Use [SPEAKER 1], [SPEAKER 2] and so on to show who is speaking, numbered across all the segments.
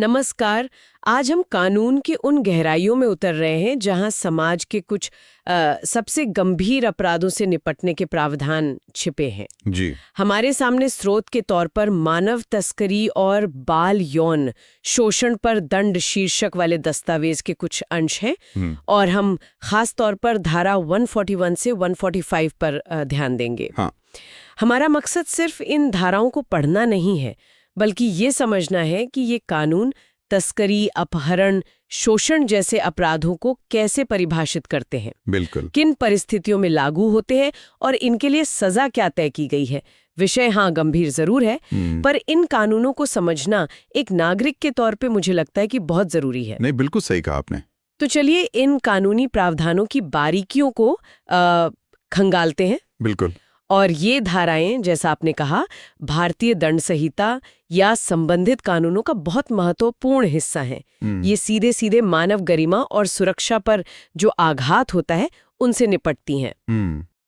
[SPEAKER 1] नमस्कार। आज हम कानून के उन गहराइयों में उतर रहे हैं जहां समाज के कुछ सबसे गंभीर अपराधों से निपटने के प्रावधान छिपे हैं।
[SPEAKER 2] जी।
[SPEAKER 1] हमारे सामने स्रोत के तौर पर मानव तस्करी और बाल यौन शोषण पर दंड शीर्षक वाले दस्तावेज के कुछ अंश हैं और हम खास तौर पर धारा 141 से 145 पर ध्यान देंगे।
[SPEAKER 2] हाँ।
[SPEAKER 1] हमारा मकसद सिर्फ इन धाराओं को पढ़ना नहीं है, बल्कि ये समझना है कि ये कानून तस्करी, अपहरण, शोषण जैसे अपराधों को कैसे परिभाषित करते हैं,
[SPEAKER 2] बिल्कुल।
[SPEAKER 1] किन परिस्थितियों में लागू होते हैं और इनके लिए सजा क्या तय की गई है। विषय हाँ गंभीर जरूर है, पर इन कानूनों को समझना एक नागरिक के तौर पे मुझे लगता है कि बहुत जरूरी है।
[SPEAKER 2] नहीं, बिल्कुल सही कहा आपने।
[SPEAKER 1] तो चलिए इन कानूनी प्रावधानों की बारीकियों को खंगालते हैं।
[SPEAKER 2] बिल्कुल।
[SPEAKER 1] और ये धाराएं, जैसा आपने कहा, भारतीय दंड संहिता या संबंधित कानूनों का बहुत महत्वपूर्ण हिस्सा हैं। ये सीधे सीधे मानव गरिमा और सुरक्षा पर जो आघात होता है उनसे निपटती हैं।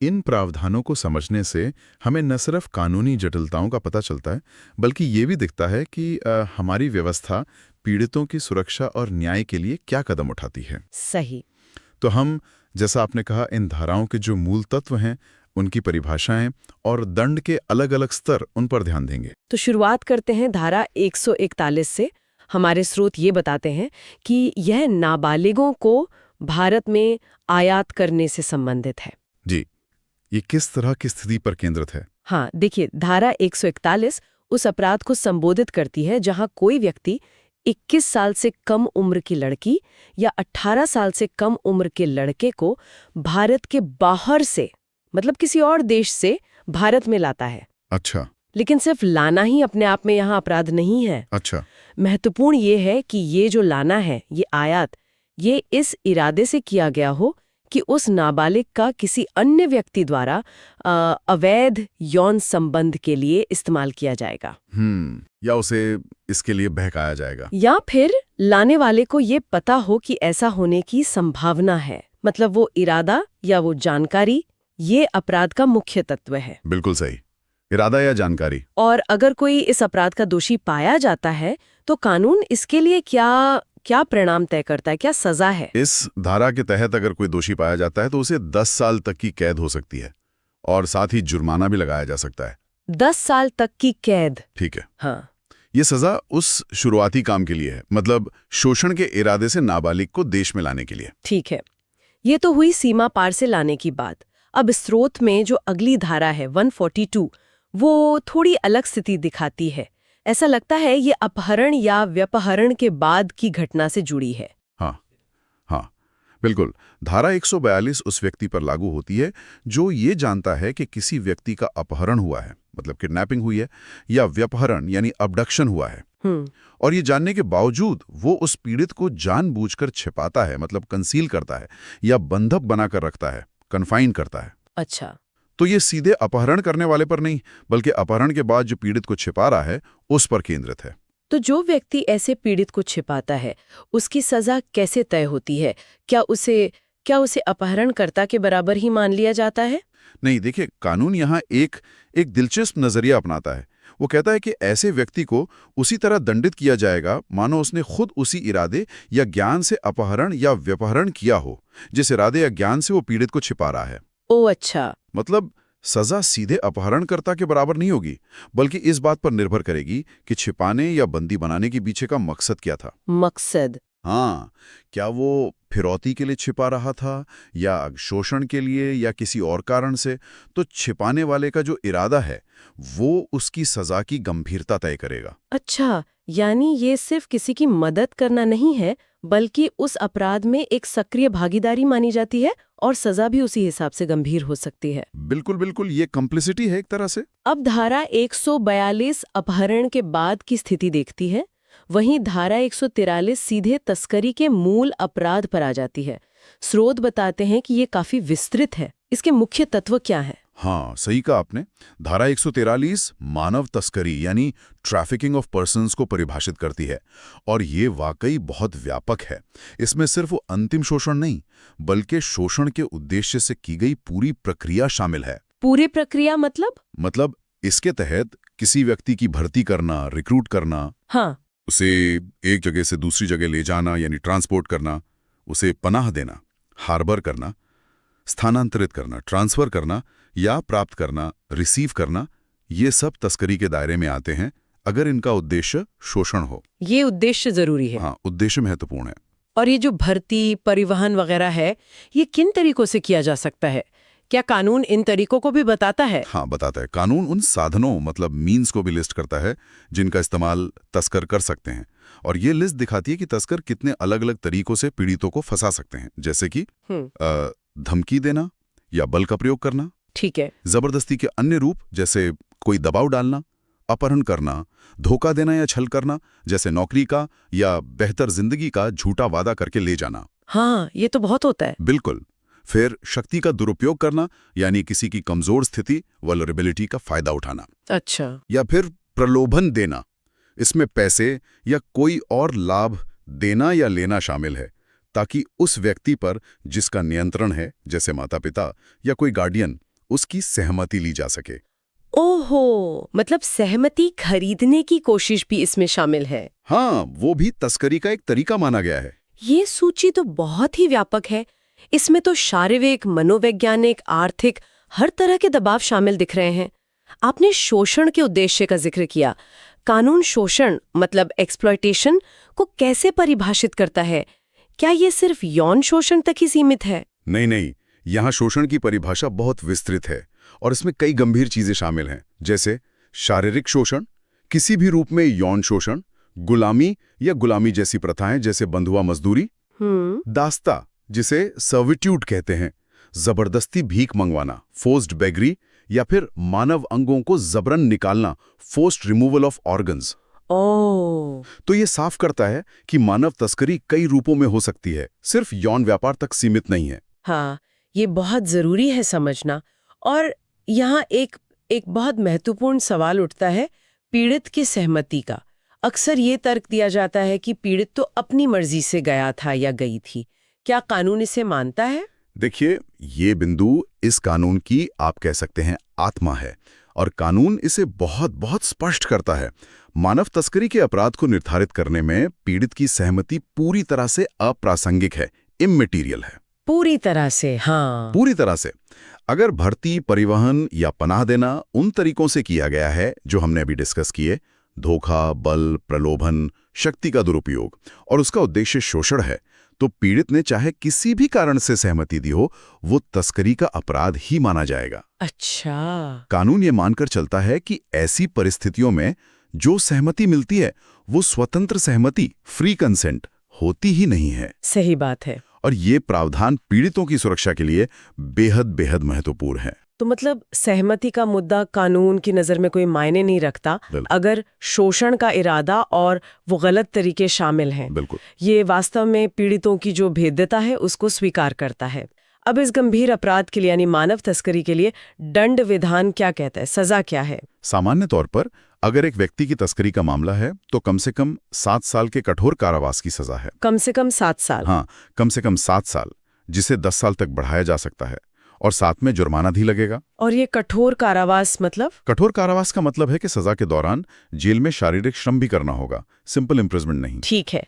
[SPEAKER 2] इन प्रावधानों को समझने से हमें न सिर्फ कानूनी जटिलताओं का पता चलता है, बल्कि ये भी दिखता है कि हमारी व्यवस्था पीड़ितों की सुरक्षा और न्याय के लिए क्या कदम उठाती है।
[SPEAKER 1] सही।
[SPEAKER 2] तो हम, जैसा आपने कहा, इन धाराओं के जो मूल तत्व हैं, उनकी परिभाषाएं और दंड के अलग अलग स्तर, उन पर ध्यान देंगे।
[SPEAKER 1] तो शुरुआत करते हैं धारा 141 से। हमारे स्रोत ये बताते हैं कि यह नाबालिगों को भारत में आयात करने से संबंधित है।
[SPEAKER 2] जी, ये किस तरह की स्थिति पर केंद्रित है?
[SPEAKER 1] हाँ, देखिए, धारा 141 उस अपराध को संबोधित करती है जहां कोई व्यक्ति 21 साल से कम उम्र की लड़की या 18 साल से कम उम्र के लड़के को भारत के बाहर से, मतलब किसी और देश से, भारत में लाता है।
[SPEAKER 2] अच्छा।
[SPEAKER 1] लेकिन सिर्फ लाना ही अपने आप में यहाँ अपराध नहीं है।
[SPEAKER 2] अच्छा।
[SPEAKER 1] महत्वपूर्ण ये है कि ये जो लाना है, ये आयात, ये इस इरादे से किया गया हो कि उस नाबालिग का किसी अन्य व्यक्ति द्वारा अवैध यौन संबंध के लिए इस्तेमाल किया जाएगा।
[SPEAKER 2] या उसे इसके लिए बहकाया जाएगा।
[SPEAKER 1] या फिर लाने वाले को ये पता हो कि ऐसा होने की संभावना है। मतलब वो इरादा या वो जानकारी, ये अपराध का मुख्य तत्व है।
[SPEAKER 2] बिल्कुल सही। इरादा या जानकारी।
[SPEAKER 1] और अगर कोई इस अपराध का दोषी पाया जाता है तो कानून इसके लिए क्या परिणाम तय करता है, क्या सजा है?
[SPEAKER 2] इस धारा के तहत अगर कोई दोषी पाया जाता है तो उसे 10 साल तक की कैद हो सकती है और साथ ही जुर्माना भी लगाया जा सकता है।
[SPEAKER 1] 10 साल तक की कैद?
[SPEAKER 2] ठीक है।
[SPEAKER 1] हाँ।
[SPEAKER 2] ये सजा उस शुरुआती काम के लिए है, मतलब शोषण के इरादे से नाबालिग को देश में लाने के लिए।
[SPEAKER 1] ठीक है, ये तो हुई सीमा पार से लाने की बात। अब स्रोत में जो अगली धारा है 142, वो थोड़ी अलग स्थिति दिखाती है। ऐसा लगता है ये अपहरण या व्यपहरण के बाद की घटना से जुड़ी है।
[SPEAKER 2] हाँ, बिल्कुल। धारा 142 उस व्यक्ति पर लागू होती है जो ये जानता है कि किसी व्यक्ति का अपहरण हुआ है, मतलब किडनैपिंग हुई है, या व्यपहरण यानी अबडक्शन हुआ है। और ये जानने के बावजूद वो उस पीड़ित को जानबूझकर छिपाता है, मतलब कंसील करता है या बंधक बनाकर रखता है, कन्फाइन करता है।
[SPEAKER 1] अच्छा।
[SPEAKER 2] तो ये सीधे अपहरण करने वाले पर नहीं, बल्कि अपहरण के बाद जो पीड़ित को छिपा रहा है उस पर केंद्रित है।
[SPEAKER 1] तो जो व्यक्ति ऐसे पीड़ित को छिपाता है, उसकी सजा कैसे तय होती है? क्या उसे अपहरणकर्ता के बराबर ही मान लिया जाता है?
[SPEAKER 2] नहीं, देखिए, कानून यहाँ एक दिलचस्प नजरिया अपनाता है। वो कहता है कि ऐसे व्यक्ति को उसी तरह दंडित किया जाएगा मानो उसने खुद उसी इरादे या ज्ञान से अपहरण या व्यपहरण किया हो, जिस इरादे या ज्ञान से वो पीड़ित को छिपा रहा है।
[SPEAKER 1] ओह अच्छा।
[SPEAKER 2] मतलब सजा सीधे अपहरणकर्ता के बराबर नहीं होगी, बल्कि इस बात पर निर्भर करेगी कि छिपाने या बंदी बनाने के पीछे का मकसद क्या था।
[SPEAKER 1] मकसद?
[SPEAKER 2] हाँ, क्या वो फिरौती के लिए छिपा रहा था या शोषण के लिए या किसी और कारण से? तो छिपाने वाले का जो इरादा है वो उसकी सजा की गंभीरता तय करेगा।
[SPEAKER 1] अच्छा, यानी ये सिर्फ किसी की मदद करना नहीं है, बल्कि उस अपराध में एक सक्रिय भागीदारी मानी जाती है और सजा भी उसी हिसाब से गंभीर हो सकती है।
[SPEAKER 2] बिल्कुल बिल्कुल, ये कम्प्लिसिटी है एक तरह से।
[SPEAKER 1] अब धारा 142 अपहरण के बाद की स्थिति देखती है, वहीं धारा 143 सीधे तस्करी के मूल अपराध पर आ जाती है। स्रोत बताते हैं कि ये काफी विस्तृत है। इसके मुख्य तत्व क्या हैं?
[SPEAKER 2] हाँ, सही कहा आपने। धारा 143 मानव तस्करी यानी ट्रैफिकिंग ऑफ पर्सन्स को परिभाषित करती है और ये वाकई बहुत व्यापक है। इसमें सिर्फ वो अंतिम शोषण नहीं, बल्कि शोषण के उद्देश्य से की गई पूरी प्रक्रिया शामिल है।
[SPEAKER 1] पूरी प्रक्रिया मतलब?
[SPEAKER 2] मतलब इसके तहत किसी व्यक्ति की भर्ती करना, रिक्रूट करना,
[SPEAKER 1] हाँ,
[SPEAKER 2] उसे एक जगह से दूसरी जगह ले जाना यानी ट्रांसपोर्ट करना, उसे पनाह देना, हार्बर करना, स्थानांतरित करना, ट्रांसफर करना या प्राप्त करना, रिसीव करना, ये सब तस्करी के दायरे में आते हैं अगर इनका उद्देश्य शोषण हो।
[SPEAKER 1] ये उद्देश्य जरूरी है।
[SPEAKER 2] हाँ, उद्देश्य महत्वपूर्ण है।
[SPEAKER 1] और ये जो भर्ती, परिवहन वगैरह है, ये किन तरीकों से किया जा सकता है? क्या कानून इन तरीकों को भी बताता है?
[SPEAKER 2] हाँ, बताता है। कानून उन साधनों मतलब मीन्स को भी लिस्ट करता है जिनका इस्तेमाल तस्कर कर सकते हैं, और ये लिस्ट दिखाती है कि तस्कर कितने अलग अलग तरीकों से पीड़ितों को फंसा सकते हैं, जैसे कि धमकी देना या बल का प्रयोग करना।
[SPEAKER 1] ठीक है।
[SPEAKER 2] जबरदस्ती के अन्य रूप जैसे कोई दबाव डालना, अपहरण करना, धोखा देना या छल करना, जैसे नौकरी का या बेहतर जिंदगी का झूठा वादा करके ले जाना।
[SPEAKER 1] हाँ, ये तो बहुत होता है।
[SPEAKER 2] बिल्कुल। फिर शक्ति का दुरुपयोग करना, यानी किसी की कमजोर स्थिति वल्नरेबिलिटी का फायदा उठाना।
[SPEAKER 1] अच्छा।
[SPEAKER 2] या फिर प्रलोभन देना, इसमें पैसे या कोई और लाभ देना या लेना शामिल है, ताकि उस व्यक्ति पर जिसका नियंत्रण है, जैसे माता पिता या कोई गार्डियन, उसकी सहमति ली जा सके।
[SPEAKER 1] ओहो, मतलब सहमति खरीदने की कोशिश भी इसमें शामिल है।
[SPEAKER 2] हाँ, वो भी तस्करी का एक तरीका माना गया है।
[SPEAKER 1] ये सूची तो बहुत ही व्यापक है। इसमें तो शारीरिक, मनोवैज्ञानिक, आर्थिक, हर तरह के दबाव शामिल दिख रहे हैं। आपने शोषण के उद्देश्य का जिक्र किया। कानून शोषण मतलब एक्सप्लॉयटेशन को कैसे परिभाषित करता है? क्या ये सिर्फ यौन शोषण तक ही सीमित है?
[SPEAKER 2] नहीं, यहाँ शोषण की परिभाषा बहुत विस्तृत है और इसमें कई गंभीर चीजें शामिल हैं, जैसे शारीरिक शोषण, किसी भी रूप में यौन शोषण, गुलामी या गुलामी जैसी प्रथाएं जैसे बंधुआ मजदूरी, दास्ता जिसे सर्विट्यूड कहते हैं, जबरदस्ती भीख मंगवाना, फोर्स्ड बेगरी, या फिर मानव अंगों को जबरन निकालना, फोर्स्ड रिमूवल ऑफ ऑर्गन्स। तो ये साफ करता है कि मानव तस्करी कई रूपों में हो सकती है, सिर्फ यौन व्यापार तक सीमित नहीं है।
[SPEAKER 1] हाँ, ये बहुत जरूरी है समझना। और यहाँ एक बहुत महत्वपूर्ण सवाल उठता है पीड़ित की सहमति का। अक्सर ये तर्क दिया जाता है कि पीड़ित तो अपनी मर्जी से गया था या गई थी। क्या कानून इसे मानता है?
[SPEAKER 2] देखिए, ये बिंदु इस कानून की आप कह सकते हैं आत्मा है, और कानून इसे बहुत बहुत स्पष्ट करता है। मानव तस्करी के अपराध को निर्धारित करने में पीड़ित की सहमति पूरी तरह से अप्रासंगिक है, इमैटेरियल है।
[SPEAKER 1] पूरी तरह से? हाँ,
[SPEAKER 2] पूरी तरह से। अगर भर्ती, परिवहन या पनाह देना उन तरीकों से किया गया है जो हमने अभी डिस्कस किए, धोखा, बल, प्रलोभन, शक्ति का दुरुपयोग, और उसका उद्देश्य शोषण है, तो पीड़ित ने चाहे किसी भी कारण से सहमति दी हो, वो तस्करी का अपराध ही माना जाएगा।
[SPEAKER 1] अच्छा।
[SPEAKER 2] कानून ये मानकर चलता है कि ऐसी परिस्थितियों में जो सहमति मिलती है वो स्वतंत्र सहमति, फ्री कंसेंट होती ही नहीं है।
[SPEAKER 1] सही बात है।
[SPEAKER 2] और ये प्रावधान पीड़ितों की सुरक्षा के लिए बेहद बेहद महत्वपूर्ण है।
[SPEAKER 1] तो मतलब सहमति का मुद्दा कानून की नज़र में कोई मायने नहीं रखता अगर शोषण का इरादा और वो गलत तरीके शामिल हैं।
[SPEAKER 2] बिल्कुल।
[SPEAKER 1] ये वास्तव में पीड़ितों की जो भेद्यता है उसको स्वीकार करता है। अब इस गंभीर अपराध के लिए यानी मानव तस्करी के लिए दंड विधान क्या कहता है? सजा क्या है?
[SPEAKER 2] सामान्य तौर पर अगर एक व्यक्ति की तस्करी का मामला है तो कम से कम 7 साल के कठोर कारावास की सजा है।
[SPEAKER 1] कम से कम 7 साल?
[SPEAKER 2] हाँ, कम से कम 7 साल, जिसे 10 साल तक बढ़ाया जा सकता है, और साथ में जुर्माना भी लगेगा।
[SPEAKER 1] और ये कठोर कारावास मतलब?
[SPEAKER 2] कठोर कारावास का मतलब है कि सजा के दौरान जेल में शारीरिक श्रम भी करना होगा, सिंपल इम्प्रिजमेंट नहीं।
[SPEAKER 1] ठीक है।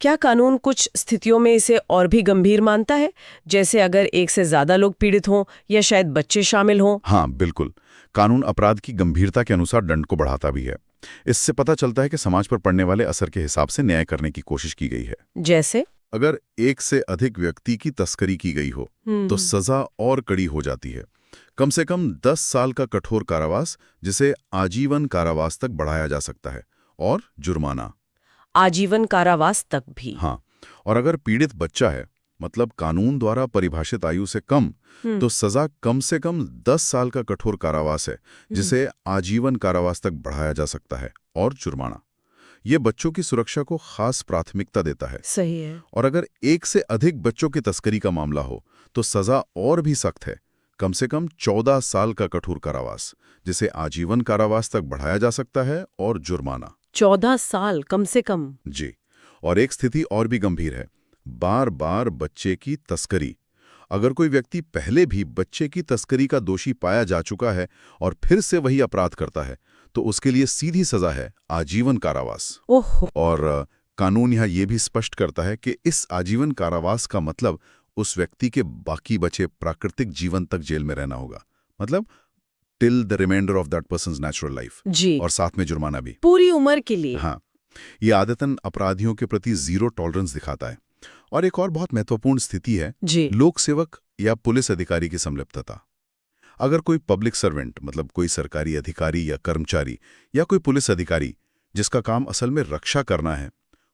[SPEAKER 1] क्या कानून कुछ स्थितियों में इसे और भी गंभीर मानता है, जैसे अगर एक से ज्यादा लोग पीड़ित हों या शायद बच्चे शामिल हों?
[SPEAKER 2] हाँ, बिल्कुल। कानून अपराध की गंभीरता के अनुसार दंड को बढ़ाता भी है। इससे पता चलता है कि समाज पर पड़ने वाले असर के हिसाब से न्याय करने की कोशिश की गई है।
[SPEAKER 1] जैसे?
[SPEAKER 2] अगर एक से अधिक व्यक्ति की तस्करी की गई हो तो सजा और कड़ी हो जाती है। कम से कम 10 साल का कठोर कारावास, जिसे आजीवन कारावास तक बढ़ाया जा सकता है, और जुर्माना।
[SPEAKER 1] आजीवन कारावास तक भी?
[SPEAKER 2] हाँ। और अगर पीड़ित बच्चा है, मतलब कानून द्वारा परिभाषित आयु से कम, तो सजा कम से कम 10 साल का कठोर कारावास है, जिसे आजीवन कारावास तक बढ़ाया जा सकता है, और जुर्माना। ये बच्चों की सुरक्षा को खास प्राथमिकता देता है।
[SPEAKER 1] सही है।
[SPEAKER 2] और अगर एक से अधिक बच्चों की तस्करी का मामला हो तो सजा और भी सख्त है, कम से कम 14 साल का कठोर कारावास, जिसे आजीवन कारावास तक बढ़ाया जा सकता है, और जुर्माना।
[SPEAKER 1] 14 साल कम से कम?
[SPEAKER 2] जी। और एक स्थिति और भी गंभीर है, बार बार बच्चे की तस्करी। अगर कोई व्यक्ति पहले भी बच्चे की तस्करी का दोषी पाया जा चुका है और फिर से वही अपराध करता है, तो उसके लिए सीधी सजा है आजीवन कारावास।
[SPEAKER 1] ओह,
[SPEAKER 2] और कानून यहाँ ये भी स्पष्ट करता है कि इस आजीवन कारावास का मतलब उस व्यक्ति के बाकी बचे प्राकृतिक जीवन तक जेल में रहना होगा, मतलब till the reminder of that person's natural life,
[SPEAKER 1] जी,
[SPEAKER 2] और साथ में जुर्माना भी।
[SPEAKER 1] पूरी उम्र के लिए।
[SPEAKER 2] हाँ, ये आदतन अपराधियों के प्रति जीरो टॉलरेंस दिखाता है। और एक और बहुत महत्वपूर्ण स्थिति है
[SPEAKER 1] जी,
[SPEAKER 2] लोक सेवक या पुलिस अधिकारी की संलिप्तता। अगर कोई पब्लिक सर्वेंट, मतलब कोई सरकारी अधिकारी या कर्मचारी या कोई पुलिस अधिकारी जिसका काम असल में रक्षा करना है,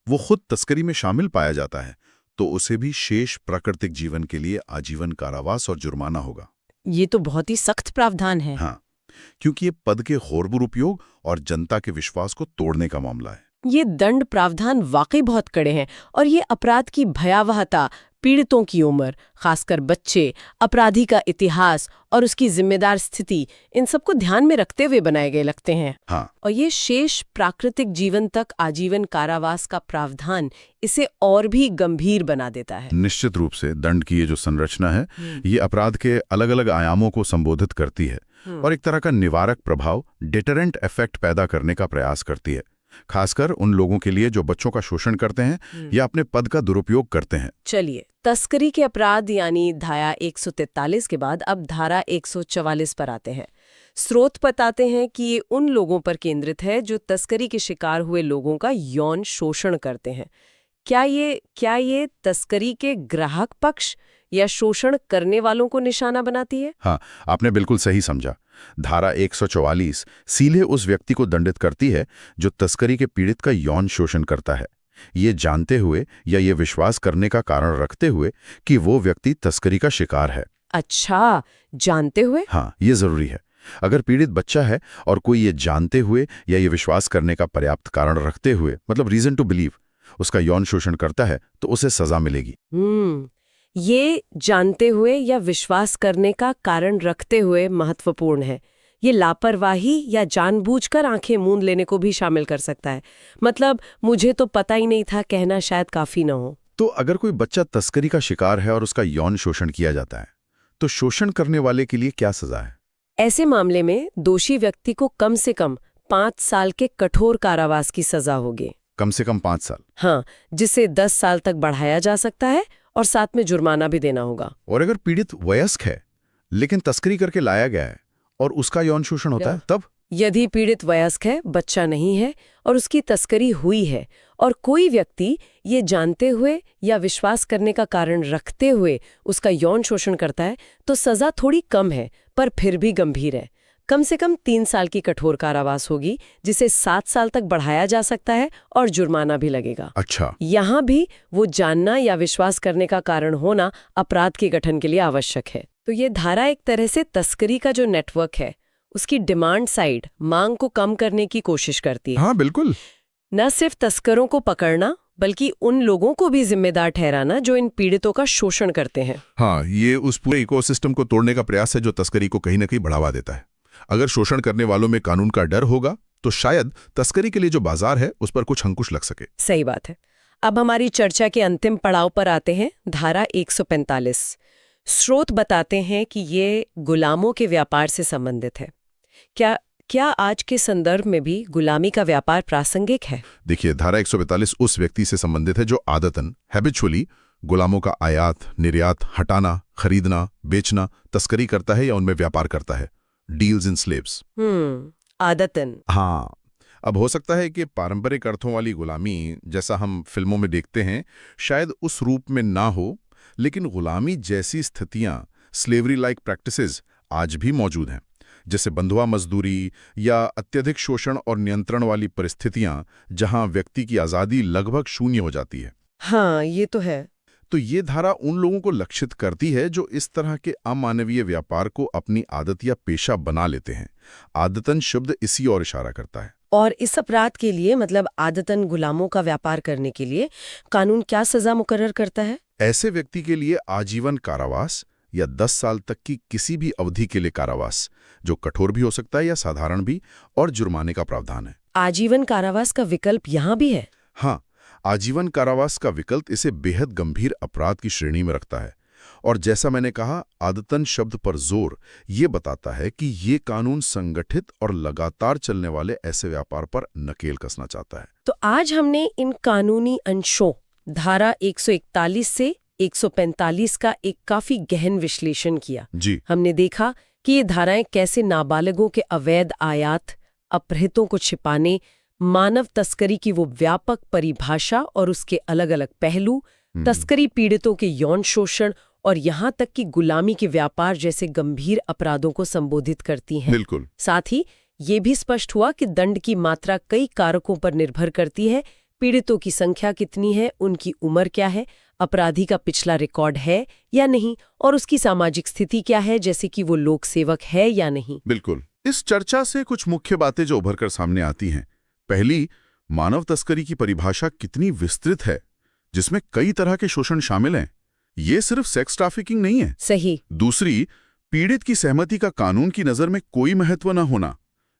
[SPEAKER 2] वो खुद तस्करी में शामिल पाया जाता है, तो उसे भी शेष प्राकृतिक जीवन के लिए आजीवन कारावास और जुर्माना होगा।
[SPEAKER 1] ये तो बहुत ही सख्त प्रावधान है।
[SPEAKER 2] हाँ, क्योंकि ये पद के गौरबुर उपयोग और जनता के विश्वास को तोड़ने का मामला है।
[SPEAKER 1] ये दंड प्रावधान वाकई बहुत कड़े हैं और ये अपराध की भयावहता, पीड़ितों की उम्र, खासकर बच्चे, अपराधी का इतिहास और उसकी जिम्मेदार स्थिति, इन सबको ध्यान में रखते हुए बनाए गए लगते हैं।
[SPEAKER 2] हाँ,
[SPEAKER 1] और ये शेष प्राकृतिक जीवन तक आजीवन कारावास का प्रावधान इसे और भी गंभीर बना देता है।
[SPEAKER 2] निश्चित रूप से दंड की ये जो संरचना है, ये अपराध के अलग अलग आयामों को संबोधित करती है और एक तरह का निवारक प्रभाव, डिटरेंट इफेक्ट पैदा करने का प्रयास करती है, खासकर उन लोगों के लिए जो बच्चों का शोषण करते हैं या अपने पद का दुरुपयोग करते हैं।
[SPEAKER 1] चलिए, तस्करी के अपराध यानी धारा 143 के बाद अब धारा 144 पर आते हैं। स्रोत बताते हैं कि ये उन लोगों पर केंद्रित है जो तस्करी के शिकार हुए लोगों का यौन शोषण करते हैं। क्या ये तस्करी के ग्राहक पक्ष या शोषण करने वालों को निशाना बनाती है?
[SPEAKER 2] हाँ, आपने बिल्कुल सही समझा। धारा 144 सीधे उस व्यक्ति को दंडित करती है जो तस्करी के पीड़ित का यौन शोषण करता है, ये जानते हुए या ये विश्वास करने का कारण रखते हुए कि वो व्यक्ति तस्करी का शिकार है।
[SPEAKER 1] अच्छा, जानते हुए?
[SPEAKER 2] हाँ, ये जरूरी है। अगर पीड़ित बच्चा है और कोई ये जानते हुए या ये विश्वास करने का पर्याप्त कारण रखते हुए, मतलब रीजन टू बिलीव, उसका यौन शोषण करता है तो उसे सजा मिलेगी।
[SPEAKER 1] ये जानते हुए या विश्वास करने का कारण रखते हुए महत्वपूर्ण है। ये लापरवाही या जानबूझकर आंखें मूंद लेने को भी शामिल कर सकता है। मतलब मुझे तो पता ही नहीं था कहना शायद काफी ना हो।
[SPEAKER 2] तो अगर कोई बच्चा तस्करी का शिकार है और उसका यौन शोषण किया जाता है, तो शोषण करने वाले के लिए क्या सजा है?
[SPEAKER 1] ऐसे मामले में दोषी व्यक्ति को कम से कम 5 साल के कठोर कारावास की सजा होगी।
[SPEAKER 2] कम से कम 5 साल?
[SPEAKER 1] हाँ, जिसे 10 साल तक बढ़ाया जा सकता है और साथ में जुर्माना भी देना होगा।
[SPEAKER 2] और अगर पीड़ित वयस्क है लेकिन तस्करी करके लाया गया है और उसका यौन शोषण होता है, तब?
[SPEAKER 1] यदि पीड़ित वयस्क है, बच्चा नहीं है और उसकी तस्करी हुई है और कोई व्यक्ति ये जानते हुए या विश्वास करने का कारण रखते हुए उसका यौन शोषण करता है, तो सजा थोड़ी कम है पर फिर भी गंभीर है। कम से कम 3 साल की कठोर कारावास होगी, जिसे 7 साल तक बढ़ाया जा सकता है और जुर्माना भी लगेगा।
[SPEAKER 2] अच्छा,
[SPEAKER 1] यहाँ भी वो जानना या विश्वास करने का कारण होना अपराध के गठन के लिए आवश्यक है। तो ये धारा एक तरह से तस्करी का जो नेटवर्क है, उसकी डिमांड साइड, मांग को कम करने की कोशिश करती है।
[SPEAKER 2] हाँ बिल्कुल।
[SPEAKER 1] न सिर्फ तस्करों को पकड़ना, बल्कि उन लोगों को भी जिम्मेदार ठहराना जो इन पीड़ितों का शोषण करते हैं।
[SPEAKER 3] हाँ, ये उस पूरे इकोसिस्टम को तोड़ने का प्रयास है जो तस्करी को कहीं न कहीं बढ़ावा देता है। अगर शोषण करने वालों में कानून का डर होगा तो शायद तस्करी के लिए जो बाजार है उस पर कुछ अंकुश लग सके।
[SPEAKER 1] सही बात है। अब हमारी चर्चा के अंतिम पड़ाव पर आते हैं, धारा 145। स्रोत बताते हैं कि ये गुलामों के व्यापार से संबंधित है। क्या आज के संदर्भ में भी गुलामी का व्यापार प्रासंगिक है?
[SPEAKER 3] देखिए, धारा 145 उस व्यक्ति से संबंधित है जो आदतन, हैबिचुअली गुलामों का आयात, निर्यात, हटाना, खरीदना, बेचना, तस्करी करता है या उनमें व्यापार करता है। Deals in slaves.
[SPEAKER 1] आदतन।
[SPEAKER 3] हाँ, अब हो सकता है कि पारंपरिक अर्थों वाली गुलामी जैसा हम फिल्मों में देखते हैं शायद उस रूप में ना हो, लेकिन गुलामी जैसी स्थितियां, स्लेवरी लाइक प्रैक्टिसेस आज भी मौजूद हैं, जैसे बंधुआ मजदूरी या अत्यधिक शोषण और नियंत्रण वाली परिस्थितियां जहां व्यक्ति की आज़ादी लगभग शून्य हो जाती है।
[SPEAKER 1] हाँ, ये तो है।
[SPEAKER 3] तो ये धारा उन लोगों को लक्षित करती है जो इस तरह के अमानवीय व्यापार को अपनी आदत या पेशा बना लेते हैं। आदतन शब्द इसी ओर इशारा करता है।
[SPEAKER 1] और इस अपराध के लिए, मतलब आदतन गुलामों का व्यापार करने के लिए, कानून क्या सजा मुकर्रर करता है?
[SPEAKER 3] ऐसे व्यक्ति के लिए आजीवन कारावास या 10 साल तक की किसी भी अवधि के लिए कारावास, जो कठोर भी हो सकता है या साधारण भी, और जुर्माने का प्रावधान है।
[SPEAKER 1] आजीवन कारावास का विकल्प यहाँ भी है?
[SPEAKER 3] हाँ, आजीवन कारावास का विकल्प इसे बेहद गंभीर अपराध की श्रेणी में रखता है। और जैसा मैंने कहा, आदतन शब्द पर जोर ये बताता है कि ये कानून संगठित और लगातार चलने वाले ऐसे व्यापार पर नकेल कसना चाहता है।
[SPEAKER 1] तो आज हमने इन कानूनी अंशों धारा 141 से 145 का एक काफी गहन विश्लेषण किया।
[SPEAKER 3] जी,
[SPEAKER 1] हमने देखा कि ये धाराएं कैसे नाबालिगों के अवैध आयात, अपहृतों को छिपाने, मानव तस्करी की वो व्यापक परिभाषा और उसके अलग-अलग पहलू, तस्करी, पीड़ितों के यौन शोषण और यहाँ तक कि गुलामी के व्यापार जैसे गंभीर अपराधों को संबोधित करती हैं।
[SPEAKER 3] बिल्कुल।
[SPEAKER 1] साथ ही ये भी स्पष्ट हुआ कि दंड की मात्रा कई कारकों पर निर्भर करती है। पीड़ितों की संख्या कितनी है, उनकी उम्र क्या है, अपराधी का पिछला रिकॉर्ड है या नहीं, और उसकी सामाजिक स्थिति क्या है, जैसे कि वो लोक सेवक है या नहीं।
[SPEAKER 3] बिल्कुल। इस चर्चा से कुछ मुख्य बातें जो उभर कर सामने आती हैं। पहली, मानव तस्करी की परिभाषा कितनी विस्तृत है, जिसमें कई तरह के शोषण शामिल हैं। ये सिर्फ सेक्स ट्रैफिकिंग नहीं है।
[SPEAKER 1] सही।
[SPEAKER 3] दूसरी, पीड़ित की सहमति का कानून की नजर में कोई महत्व न होना,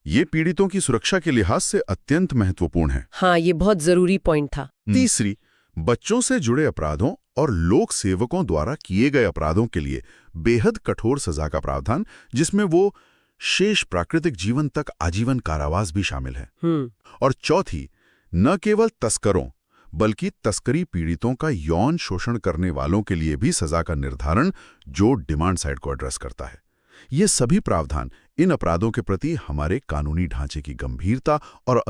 [SPEAKER 3] ये पीड़ितों की सुरक्षा के लिहाज से अत्यंत महत्वपूर्ण है।
[SPEAKER 1] हाँ, ये बहुत जरूरी पॉइंट था।
[SPEAKER 3] तीसरी, बच्चों से जुड़े अपराधों और लोक सेवकों द्वारा किए गए अपराधों के लिए बेहद कठोर सजा का प्रावधान, जिसमें वो शेष प्राकृतिक जीवन तक आजीवन कारावास भी शामिल है। और चौथी, न केवल तस्करों बल्कि तस्करी पीड़ितों का यौन शोषण करने वालों के लिए भी सजा का निर्धारण, जो डिमांड साइड को एड्रेस करता है। ये सभी प्रावधान इन अपराधों के प्रति हमारे कानूनी ढांचे की गंभीरता और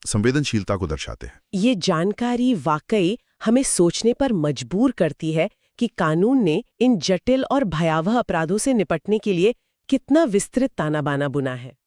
[SPEAKER 3] संवेदनशीलता को दर्शाते हैं।
[SPEAKER 1] ये जानकारी वाकई हमें सोचने पर मजबूर करती है कि कानून ने इन जटिल और भयावह अपराधों से निपटने के लिए कितना विस्तृत ताना बाना बुना है।